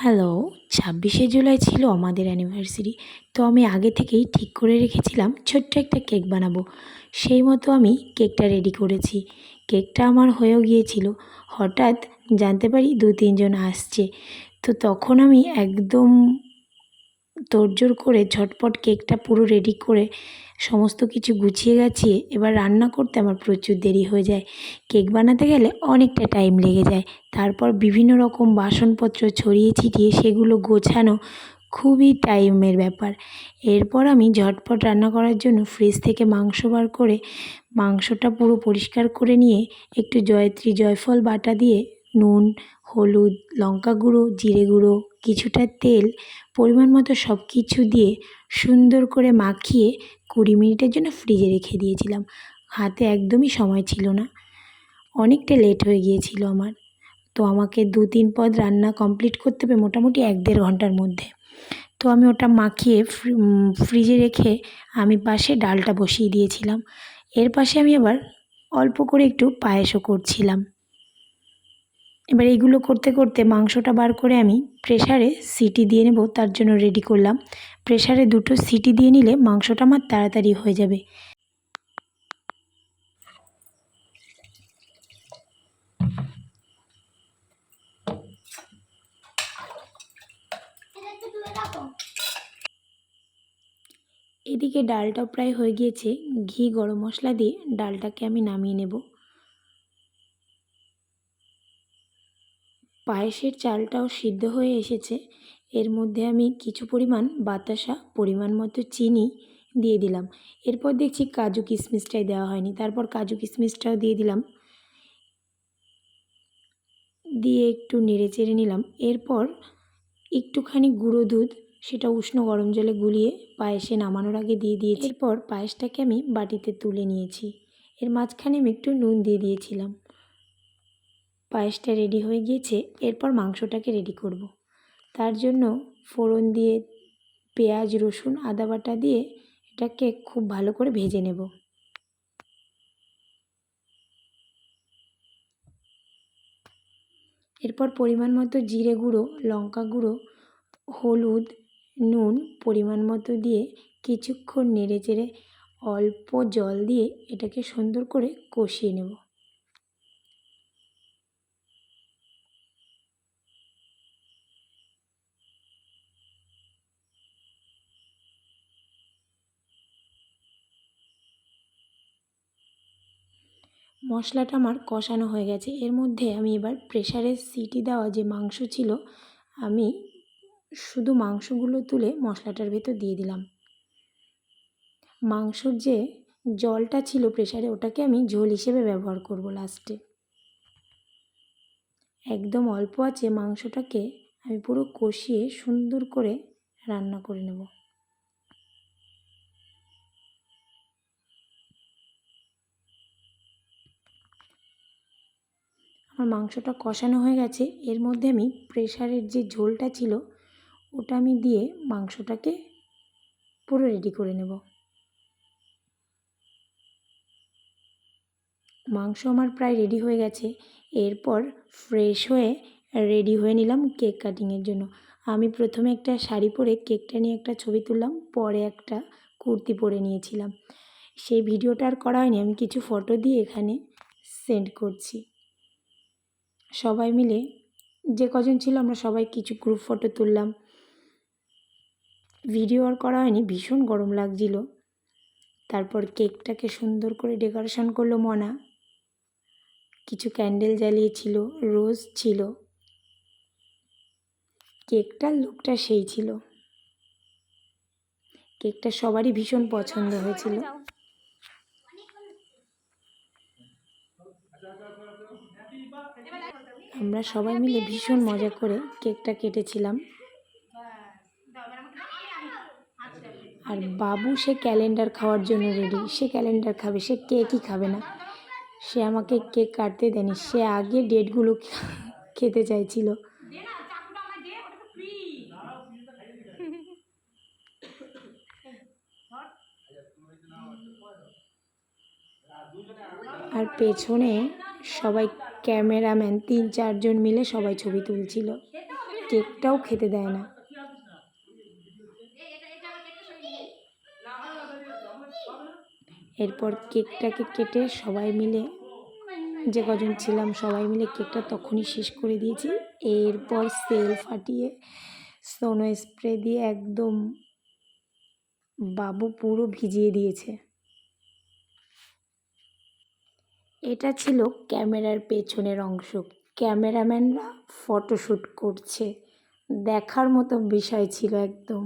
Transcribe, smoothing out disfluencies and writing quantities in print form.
Hello, ২৬শে জুলাই ছিল আমাদের অ্যানিভার্সারি। তো আমি আগে থেকেই ঠিক করে রেখেছিলাম ছোট্ট একটা কেক বানাবো। সেই মতো আমি কেকটা রেডি করেছি। কেকটা আমার হয়েও গিয়েছিল। হঠাৎ জানতে পারি ২-৩ জন আসছে। তো তখন আমি একদম তোড়জোড় করে ঝটপট কেকটা পুরো রেডি করে সমস্ত কিছু গুছিয়ে গাছিয়ে এবার রান্না করতে আমার প্রচুর দেরি হয়ে যায়। কেক বানাতে গেলে অনেকটা টাইম লেগে যায়। তারপর বিভিন্ন রকম বাসনপত্র ছড়িয়ে ছিটিয়ে সেগুলো গোছানো খুবই টাইমের ব্যাপার। এরপর আমি ঝটপট রান্না করার জন্য ফ্রিজ থেকে মাংস বার করে মাংসটা পুরো পরিষ্কার করে নিয়ে একটু জয়িত্রী জয়ফল বাটা দিয়ে নুন, হলুদ, লঙ্কা গুঁড়ো, জিরে গুঁড়ো, কিছুটা তেল, পরিমাণ মতো সব কিছু দিয়ে সুন্দর করে মাখিয়ে ২০ মিনিটের জন্য ফ্রিজে রেখে দিয়েছিলাম। হাতে একদমই সময় ছিল না, অনেকটা লেট হয়ে গিয়েছিল আমার। তো আমাকে ২-৩ পদ রান্না কমপ্লিট করতে হবে মোটামুটি ১-১.৫ ঘন্টার মধ্যে। তো আমি ওটা মাখিয়ে ফ্রিজে রেখে আমি পাশে ডালটা বসিয়ে দিয়েছিলাম। এর পাশে আমি আবার অল্প করে একটু পায়েসও করছিলাম। এবার এইগুলো করতে করতে মাংসটা বার করে আমি প্রেসারে সিটি দিয়ে নেব, তার জন্য রেডি করলাম। প্রেসারে ২টো সিটি দিয়ে নিলে মাংসটা আমার তাড়াতাড়ি হয়ে যাবে। এদিকে ডালটাও প্রায় হয়ে গিয়েছে। ঘি গরম মশলা দিয়ে ডালটাকে আমি নামিয়ে নেব। পায়েসের চালটাও সিদ্ধ হয়ে এসেছে। এর মধ্যে আমি কিছু পরিমাণ বাতাসা, পরিমাণ মতো চিনি দিয়ে দিলাম। এরপর দেখছি কাজু কিশমিশটাই দেওয়া হয়নি, তারপর কাজু কিশমিশটাও দিয়ে দিলাম, দিয়ে একটু নেড়ে চেড়ে নিলাম। এরপর একটুখানি গুঁড়ো দুধ, সেটা উষ্ণ গরম জলে গুলিয়ে পায়েসে নামানোর আগে দিয়ে দিয়েছি। এরপর পায়েসটাকে আমি বাটিতে তুলে নিয়েছি। এর মাঝখানে আমি একটু নুন দিয়ে দিয়েছিলাম। পায়েসটা রেডি হয়ে গিয়েছে। এরপর মাংসটাকে রেডি করব। তার জন্য ফোড়ন দিয়ে পেঁয়াজ, রসুন, আদা বাটা দিয়ে এটাকে খুব ভালো করে ভেজে নেব। এরপর পরিমাণ মতো জিরে গুঁড়ো, লঙ্কা গুঁড়ো, হলুদ, নুন পরিমাণ মতো দিয়ে কিছুক্ষণ নেড়ে চেড়ে অল্প জল দিয়ে এটাকে সুন্দর করে কষিয়ে নেব। মশলাটা আমার কষানো হয়ে গেছে। এর মধ্যে আমি এবার প্রেসারের সিটি দেওয়া যে মাংস ছিল, আমি শুধু মাংসগুলো তুলে মশলাটার ভেতর দিয়ে দিলাম। মাংসর যে জলটা ছিল প্রেসারে, ওটাকে আমি ঝোল হিসেবে ব্যবহার করব লাস্টে। একদম অল্প আঁচে মাংসটাকে আমি পুরো কষিয়ে সুন্দর করে রান্না করে নেব। আমার মাংসটা কষানো হয়ে গেছে। এর মধ্যে আমি প্রেসারের যে ঝোলটা ছিল ওটা আমি দিয়ে মাংসটাকে পুরো রেডি করে নেব। মাংস আমার প্রায় রেডি হয়ে গেছে। এরপর ফ্রেশ হয়ে রেডি হয়ে নিলাম কেক কাটিংয়ের জন্য। আমি প্রথমে একটা শাড়ি পরে কেকটা নিয়ে একটা ছবি তুললাম, পরে একটা কুর্তি পরে নিয়েছিলাম। সেই ভিডিওটা আর করা হয়নি, আমি কিছু ফটো দিয়ে এখানে সেন্ড করছি। সবাই মিলে যে কজন ছিল আমরা সবাই কিছু গ্রুপ ফটো তুললাম। ভিডিও আর করা হয়নি, ভীষণ গরম লাগছিল। তারপর কেকটাকে সুন্দর করে ডেকোরেশন করলো মনা। কিছু ক্যান্ডেল জ্বালিয়েছিল, রোজ ছিল। কেকটার লুকটা সেই ছিল। কেকটা সবারই ভীষণ পছন্দ হয়েছিল। আমরা সবাই মিলে ভীষণ মজা করে কেকটা কেটেছিলাম। আর বাবু সে ক্যালেন্ডার খাওয়ার জন্য রেডি। সে ক্যালেন্ডার খাবে, সে কেকই খাবে না। সে আমাকে কেক কাটতে দেয়নি, সে আগে ডেটগুলো খেতে চাইছিল। আর পেছনে সবাই ক্যামেরাম্যান ৩-৪ জন মিলে সবাই ছবি তুলছিল। কেকটাও খেতে দেয় না। এরপর কেকটাকে কেটে সবাই মিলে, যে কজন ছিলাম সবাই মিলে কেকটা তখনই শেষ করে দিয়েছি। এরপর সেল ফাটিয়ে স্নো স্প্রে দিয়ে একদম বাবু পুরো ভিজিয়ে দিয়েছে। এটা ছিল ক্যামেরার পেছনের অংশ। ক্যামেরাম্যানরা ফটোশ্যুট করছে, দেখার মতো বিষয় ছিল একদম।